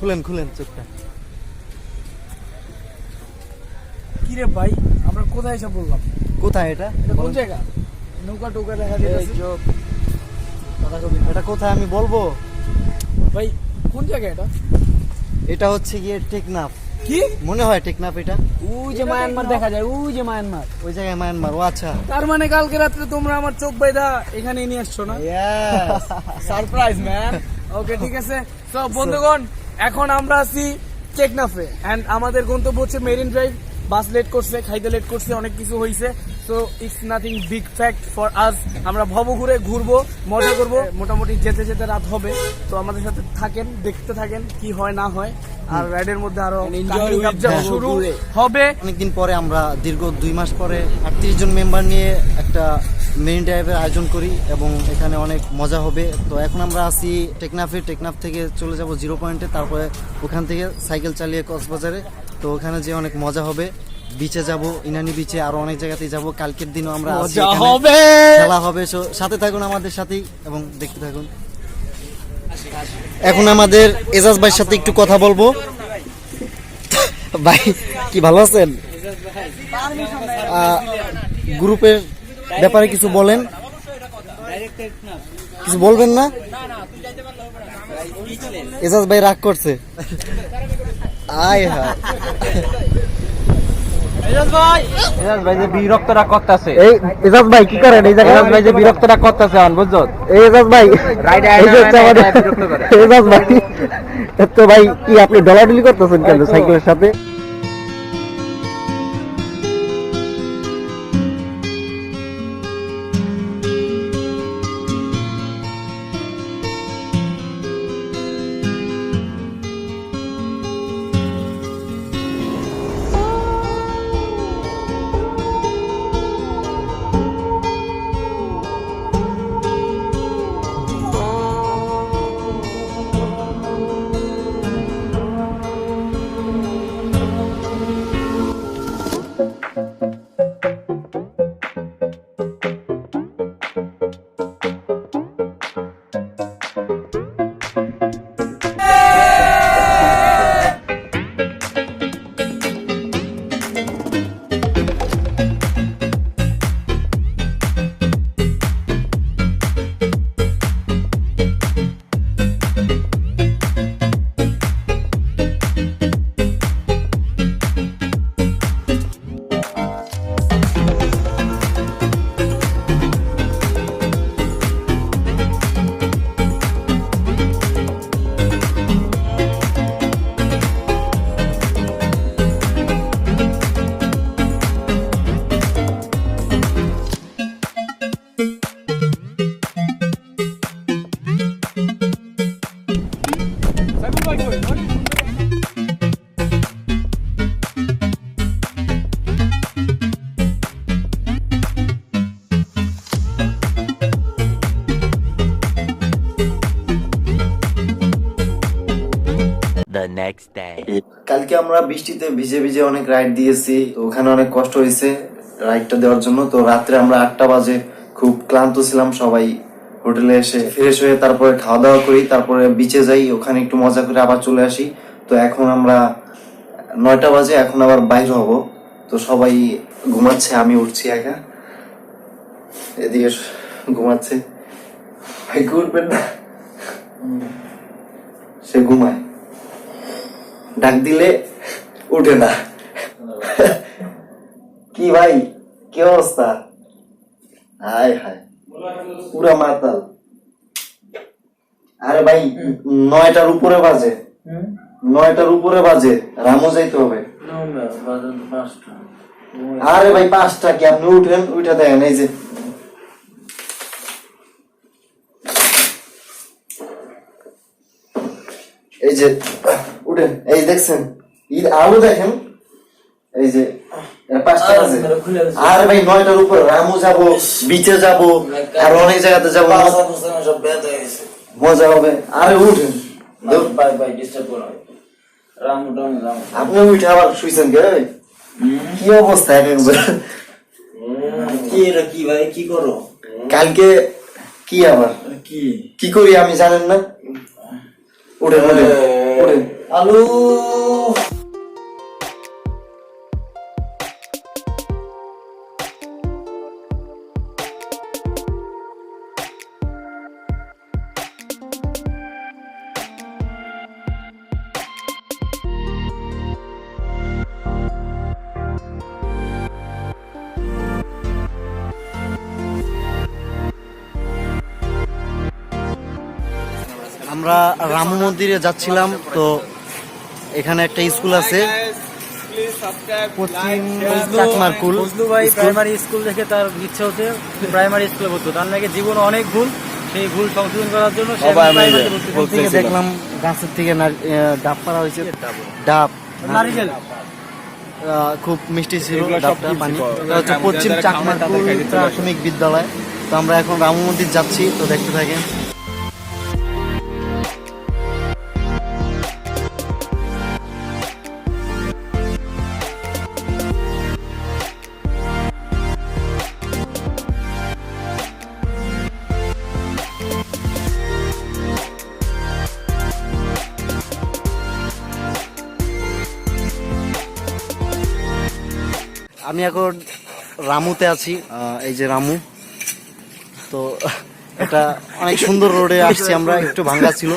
খুলেন খুলেন চোখটা। কি রে ভাই, আমরা কোথায় এসে বললাম? কোথায় এটা? কোন জায়গা? নৌকা টোকা দেখা যাচ্ছে। এটা কোথায় আমি বলবো ভাই কোন জায়গা এটা? এটা হচ্ছে গিয়ে টেকনাফ। কি মনে হয় টেকনাফ এটা? ওই যে মায়ানমার দেখা যায়, ওই যে মায়ানমার। ওই জায়গায় মায়ানমার। ও আচ্ছা, তার মানে কালকে রাত্রে তোমরা আমার চোখ বাইদা এখানে নিয়ে আসছো না? Surprise man. ওকে ঠিক আছে। তো বন্ধুগণ, এখন আমরা আছি টেকনাফে এন্ড আমাদের গন্তব্য হচ্ছে মেরিন ড্রাইভ। বাস লেট করছে, খাইতে লেট করছে, অনেক কিছু হয়েছে। So it's nothing big fact for us. আমরা ভবঘুরে ঘুরবো, মজা করবো। মোটামুটি যেতে যেতে রাত হবে। তো আমাদের সাথে থাকেন, দেখতে থাকেন কি হয় না হয়। আর রাইডের মধ্যে আরো শুরু হবে। অনেকদিন পরে আমরা দীর্ঘ 2 মাস পরে 38 জন মেম্বার নিয়ে একটা মেরিন ড্রাইভের আয়োজন করি এবং এখানে অনেক মজা হবে। তো এখন আমরা আছি টেকনাফে। টেকনাফ থেকে চলে যাব 0 পয়েন্টে, তারপরে ওখান থেকে সাইকেল চালিয়ে কক্সবাজারে। তো ওখানে যে অনেক মজা হবে। বিচে যাব, ইনানি বিচে, আরো অনেক জায়গাতেই যাব। কালকের দিনও আমরা আছি, খেলা হবে। সাথে থাকুন আমাদের সাথেই এবং দেখতে থাকুন। এখন আমাদের এজাজ ভাইয়ের সাথে একটু কথা বলবো। ভাই কি ভালো আছেন? গ্রুপের ব্যাপারে কিছু বলেন। কিছু বলবেন না? এজাজ ভাই রাগ করছে। আয় হায়, এজাজ ভাই যে বিরক্তটা করতেছে। এই এজাজ ভাই কি করেন এই জায়গায়? এজাজ ভাই যে বিরক্তটা করতেছে এখন বুঝছো? এই এজাজ ভাই বিরক্ত করে। এজাজ ভাই তো ভাই কি আপনি ডলাডলি করতেছেন কেন সাইকেলের সাথে? কালকে আমরা বৃষ্টিতে ভিজে ভিজে অনেক রাইড দিয়েছি। ওখানে অনেক কষ্ট হয়েছে রাইডটা দেওয়ার জন্য। তো রাত্রে আমরা 8টা বাজে খুব ক্লান্ত ছিলাম, সবাই হোটেলে এসে ফ্রেশ হয়ে তারপরে খাওয়া দাওয়া করি, তারপরে বিচে যাই, ওখানে একটু মজা করে আবার চলে আসি। তো এখন আমরা 9টা বাজে, এখন আবার বাইর হব। তো সবাই ঘুমাচ্ছে, আমি উঠছি একা, এদিকে ঘুমাচ্ছে। ভাই ঘুরবেন না, সে ঘুমায়, ডাক দিলে উঠে না। কি ভাই কি অবস্থা? হায় হায় পুরা মাতাল। আরে ভাই 9টার উপরে বাজে, 9টার উপরে বাজে, রামও যাইতে হবে। আরে ভাই 5টা কি? আপনি উঠেন, উঠে দেখেন এই যে উঠেন, এই দেখছেন আলো দেখেন, এই যে 5টা বাজে। আরে ভাই 9টার উপর, রামু যাবো, বিচে যাবো, আর অনেক জায়গাতে যাবো, মজা হবে। আরে উঠেন, আপনি উঠে আবার শুইছেন কে? কি অবস্থা একবার? কি ভাই কি করো কালকে? কি আবার কি করি আমি জানেন না? উঠেন উঠেন আলু আমরা রাম মন্দিরে যাচ্ছিলাম, তো এখানে একটা স্কুল আছে পশ্চিম চাকমারকুল ফজলু ভাই প্রাইমারি স্কুল দেখে তার ইচ্ছে হতে প্রাইমারি স্কুলে ভর্তি, তার নাকি জীবনে অনেক ভুল, সেই ভুল সংশোধন করার জন্য সে প্রাইমারিতে ভর্তি এখান থেকে দেখলাম গাছের থেকে ডাব পাড়া হয়েছে, ডাব নারিকেল খুব মিষ্টি ছিল ডাবটা, পানি। এটা হচ্ছে পশ্চিম চাকমারকুল প্রাথমিক বিদ্যালয়। তো আমরা এখন রাম মন্দির যাচ্ছি, তো দেখতে থাকেন। আমি এখন রামুতে আছি, এই যে রামু। তো এটা অনেক সুন্দর রোডে আসছি আমরা, একটু ভাঙ্গা ছিল,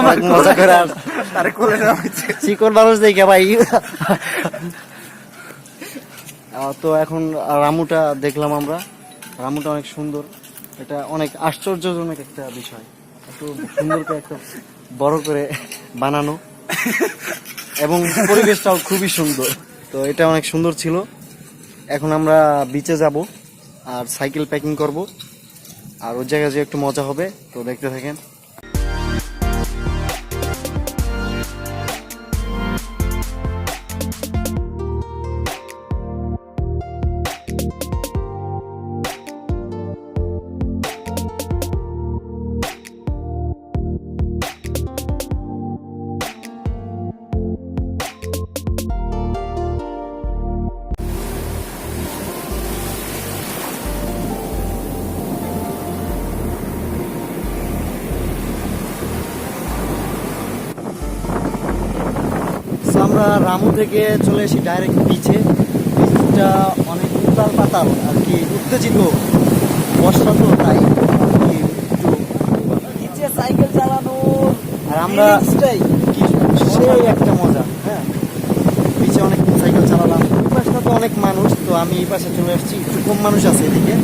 অনেক মজা করে চিকন মানুষ দেখে ভাই। তো এখন রামুটা দেখলাম আমরা, রামুটা অনেক সুন্দর, এটা অনেক আশ্চর্যজনক একটা বিষয়, একটু সুন্দর করে একটা বড় করে বানানো এবং পরিবেশটাও খুবই সুন্দর। তো এটা অনেক সুন্দর ছিল। এখন আমরা বিচে যাব আর সাইকেল প্যাকিং করব, আর ওই জায়গায় যে একটু মজা হবে, তো দেখতে থাকেন। আমরা রামু থেকে চলে এসি ডাইরেক্ট বিচে। বিচটা অনেক উত্তাল পাতাল আর কি, উত্তেজিত, বর্ষা তো তাই নিচে সাইকেল চালানো আর আমরা সেই একটা মজা। হ্যাঁ, বিচে অনেক সাইকেল চালালাম। এই পাশটা তো অনেক মানুষ, তো আমি এই পাশে চলে আসছি, একটু কম মানুষ আছে এদিকে।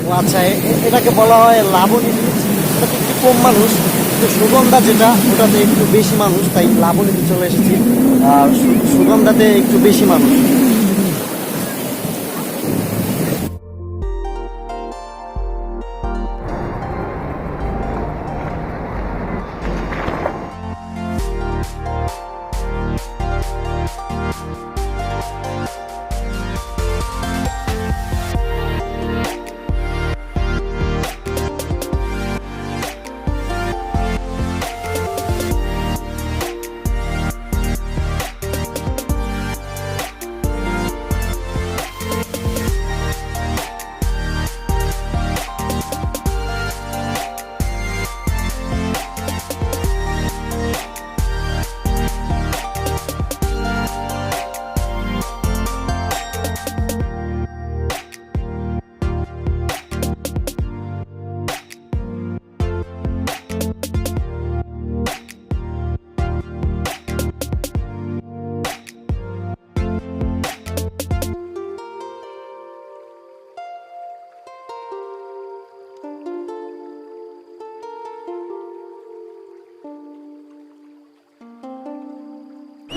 ও আচ্ছা, এটাকে বলা হয় লাবণী বিচ, এটাতে একটু কম মানুষ। তো সুগন্ধা যেটা, ওটাতে একটু বেশি মানুষ, তাই লাবণীতে চলে এসেছি। আর সুগন্ধাতে একটু বেশি মানুষ।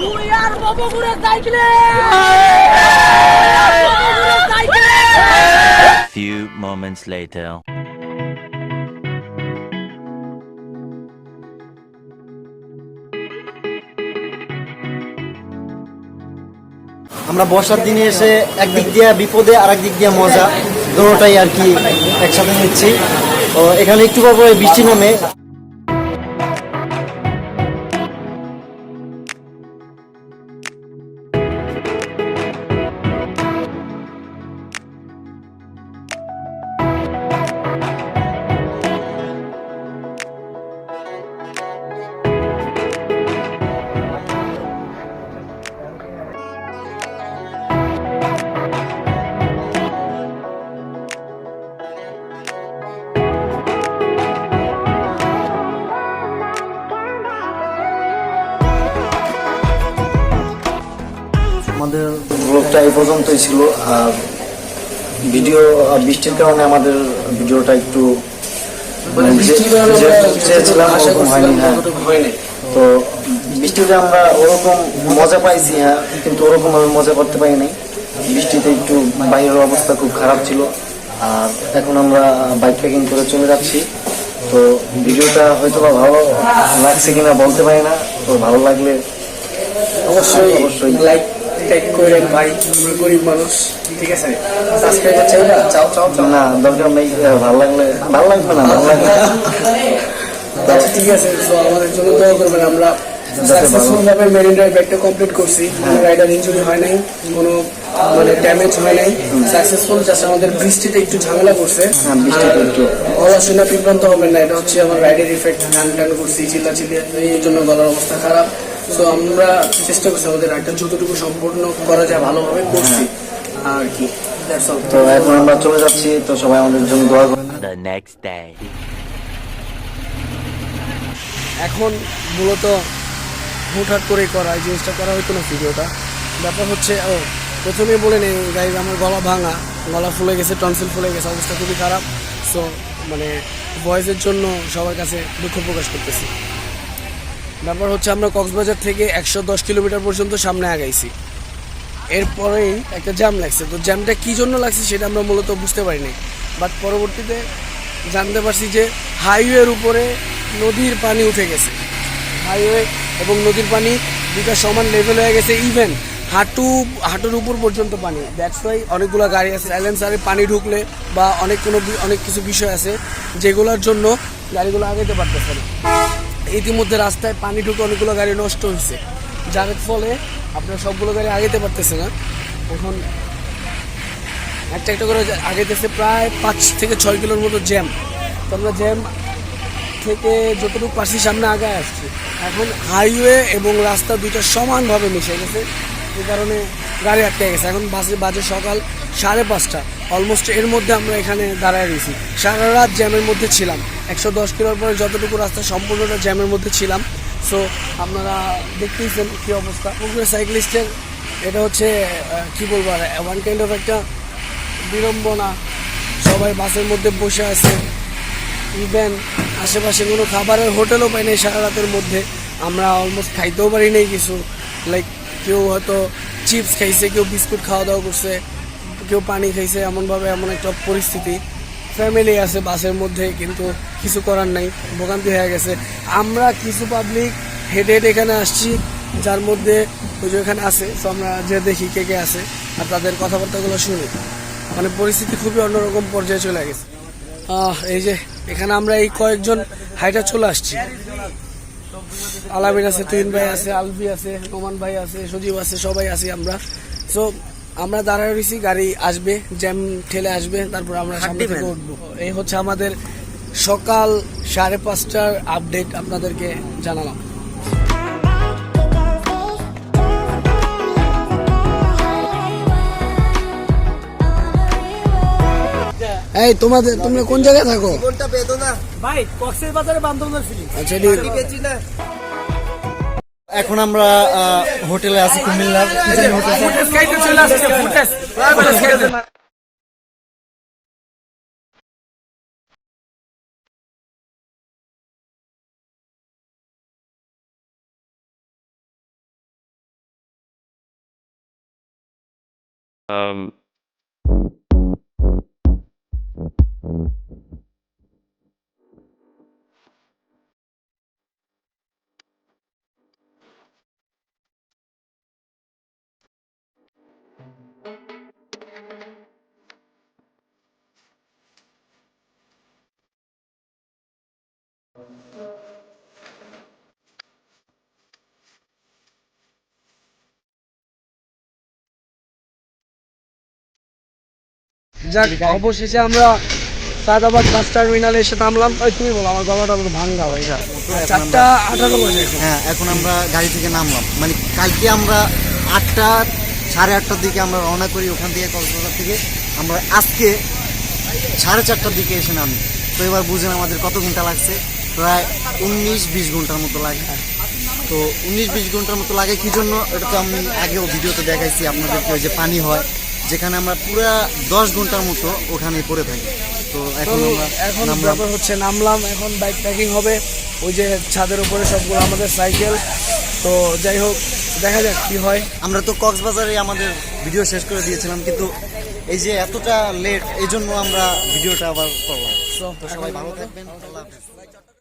তুই আর বাবুগুড়ে সাইকেলে Few moments later. আমরা বর্ষার দিনে এসে একদিক দিয়ে বিপদে আর একদিক দিয়ে মজা, দুটোটাই আর কি একসাথে নিচ্ছি। তো এখানে একটু পর পরে বৃষ্টি নামে। ব্লগটা এই পর্যন্তই ছিল। আর ভিডিও বৃষ্টির কারণে আমাদের ভিডিওটা একটু চেয়েছিলাম ওরকম হয়নি। হ্যাঁ, তো বৃষ্টিতে আমরা ওরকম মজা পাইছি, হ্যাঁ, কিন্তু ওরকম আমি মজা করতে পারি নাই। বৃষ্টিতে একটু বাইরের অবস্থা খুব খারাপ ছিল। আর এখন আমরা বাইক প্যাকিং করে চলে যাচ্ছি। তো ভিডিওটা হয়তো বা ভালো লাগছে কিনা বলতে পারি না। তো ভালো লাগলে অবশ্যই লাইক টাইক করে ভাই, আমরা গরিব মানুষ, ঠিক আছে? সাবস্ক্রাইবার চাইবা, চাও চাও চাও না, দরকার নেই। ভালো লাগবে না, ভালো লাগবে না। আচ্ছা ঠিক আছে, তো আমাদের জন্য দোয়া করবেন। আমরা সাকসেসফুল ভাবে মেরিন ড্রাইভ একটা কমপ্লিট করছি, কোনো রাইডার ইনজুরি হয় নাই, কোনো মানে ড্যামেজ হয় নাই, সাকসেসফুল। জাস্ট আমাদের বৃষ্টিতে একটু ঝামেলা করছে, বৃষ্টিতে একটু গলা শুনে বিভ্রান্ত হবেন না, এটা হচ্ছে আমার রাইডের ইফেক্ট। গান টান করছি, চিল্লাচিল্লি, এই জন্য গলার অবস্থা খারাপ। তো আমরা চেষ্টা করছি আমাদের রাইডটা যতটুকু সম্পূর্ণ করা যায় ভালোভাবে করছি আর কি। That's all. তো এখন আমরা চলে যাচ্ছি। তো সবাই আমাদের জন্য দোয়া করবেন। The next day. এখন মূলত হুটহাট করেই করা, এই জিনিসটা করা হতো না ভিডিওটা। ব্যাপার হচ্ছে প্রথমেই বলে নেই গাইজ, আমার গলা ভাঙা, গলা ফুলে গেছে, টনসিল ফুলে গেছে, অবস্থা খুবই খারাপ। সো মানে ভয়েসের জন্য সবার কাছে দুঃখ প্রকাশ করতেছি। ব্যাপার হচ্ছে আমরা কক্সবাজার থেকে 110 কিলোমিটার পর্যন্ত সামনে আগাইছি। এরপরেই একটা জ্যাম লাগছে। তো জ্যামটা কী জন্য লাগছে সেটা আমরা মূলত বুঝতে পারিনি, বাট পরবর্তীতে জানতে পারছি যে হাইওয়ের উপরে নদীর পানি উঠে গেছে। হাইওয়ে এবং নদীর পানি দুটা সমান লেভেল হয়ে গেছে, ইভেন হাঁটুর উপর পর্যন্ত পানি। দ্যাটস ওয়াই অনেকগুলো গাড়ি আছে, সাইলেন্সারে পানি ঢুকলে বা অনেক কিছু বিষয় আছে যেগুলোর জন্য গাড়িগুলো আগাইতে পারতেছে না। ইতিমধ্যে রাস্তায় পানি ঢুকে অনেকগুলো গাড়ি নষ্ট হয়েছে, যার ফলে আপনার সবগুলো গাড়ি আগাইতে পারতেছে না। এখন একটা করে আগাইতেছে, প্রায় 5 থেকে 6 কিলোর মতো জ্যাম। তো আমরা জ্যাম থেকে যতটুকু পারছি সামনে আগায় আসছি। এখন হাইওয়ে এবং রাস্তা দুইটা সমানভাবে মিশে গেছে, এই কারণে গাড়ি আটকে গেছে। এখন বাজে সকাল 5:30, অলমোস্ট এর মধ্যে আমরা এখানে দাঁড়ায় রয়েছি। সারা রাত জ্যামের মধ্যে ছিলাম, 110 কিলোর পরে যতটুকু রাস্তা সম্পূর্ণটা জ্যামের মধ্যে ছিলাম। সো আপনারা দেখতেইছেন কী অবস্থা। সাইক্লিস্টের এটা হচ্ছে কি বলবো আর, ওয়ান কাইন্ড অফ একটা বিড়ম্বনা। সবাই বাসের মধ্যে বসে আছে, ইভেন আশেপাশে কোনো খাবারের হোটেলও পাই নাই সারা রাতের মধ্যে। আমরা অলমোস্ট খাইতেও পারি নাই কিছু, লাইক কেউ হয়তো চিপস খাইছে, কেউ বিস্কুট খাওয়া দাওয়া করছে, কেউ পানি খাইছে। এমনভাবে এমন একটা পরিস্থিতি, ফ্যামিলি আছে বাসের মধ্যে, কিন্তু কিছু করার নাই, ভোগান্তি হয়ে গেছে। আমরা কিছু পাবলিক হেঁটে এখানে আসছি, যার মধ্যে ওই যে এখানে আছে। তো আমরা যে দেখি কে কে আছে আর তাদের কথাবার্তাগুলো শুনি, মানে পরিস্থিতি খুবই অন্যরকম পর্যায়ে চলে গেছে। এই যে এখানে আমরা এই কয়েকজন হাইটা চলে আসছি। আলামিন আছে, তুহিন ভাই আছে, আলভি আছে, নোমান ভাই আছে, সজীব আছে, সবাই আছি আমরা। সো আমরা দাঁড়ায় রয়েছি, গাড়ি আসবে, জ্যাম ঠেলে আসবে, তারপর আমরা সামনে থেকে উঠবো। এই হচ্ছে আমাদের সকাল 5:30টার আপডেট আপনাদেরকে জানালাম। এই তোমরা কোন জায়গায় থাকো? ভাই কক্সবাজারে বান্দরবনের ফিলিং। আচ্ছা, এখন আমরা হোটেলে আছি, কুমিল্লার যাক, অবশেষে আমরা সাদাবাদ বাস টার্মিনালে এসে নামলাম। তুমি বলো, আমার গলাটা তো ভাঙ্গা হয়ে যায়। 4:18 বাজে। হ্যাঁ, এখন আমরা গাড়ি থেকে নামলাম। মানে কালকে আমরা 8টার দিকে আমরা রওনা করি ওখান থেকে, কক্সবাজার থেকে। আমরা আজকে 4:30টার দিকে এসে নামি। তো এবার বুঝেন আমাদের কত ঘন্টা লাগছে, প্রায় 19-20 ঘন্টার মতো লাগে। তো 19-20 ঘন্টার মতো লাগে কি জন্য, এটা তো আমি আগেও ভিডিওতে দেখাইছি আপনাদেরকে, ওই যে পানি হয় যেখানে আমরা পুরা 10 ঘন্টার মতো ওখানে পড়ে থাকি। তো এখন তো আমরা এখন নামলাম। ব্যাপার হচ্ছে নামলাম, এখন বাইক প্যাকিং হবে, ওই যে ছাদের উপরে সবগুলো আমাদের সাইকেল। তো যাই হোক, দেখা যাক কি হয়। আমরা তো কক্সবাজারে আমাদের ভিডিও শেষ করে দিয়েছিলাম, কিন্তু এই যে এতটা লেট, এই জন্য আমরা ভিডিওটা আবার করলাম। So, তো সবাই ভালো থাকবেন, আল্লাহ হাফেজ।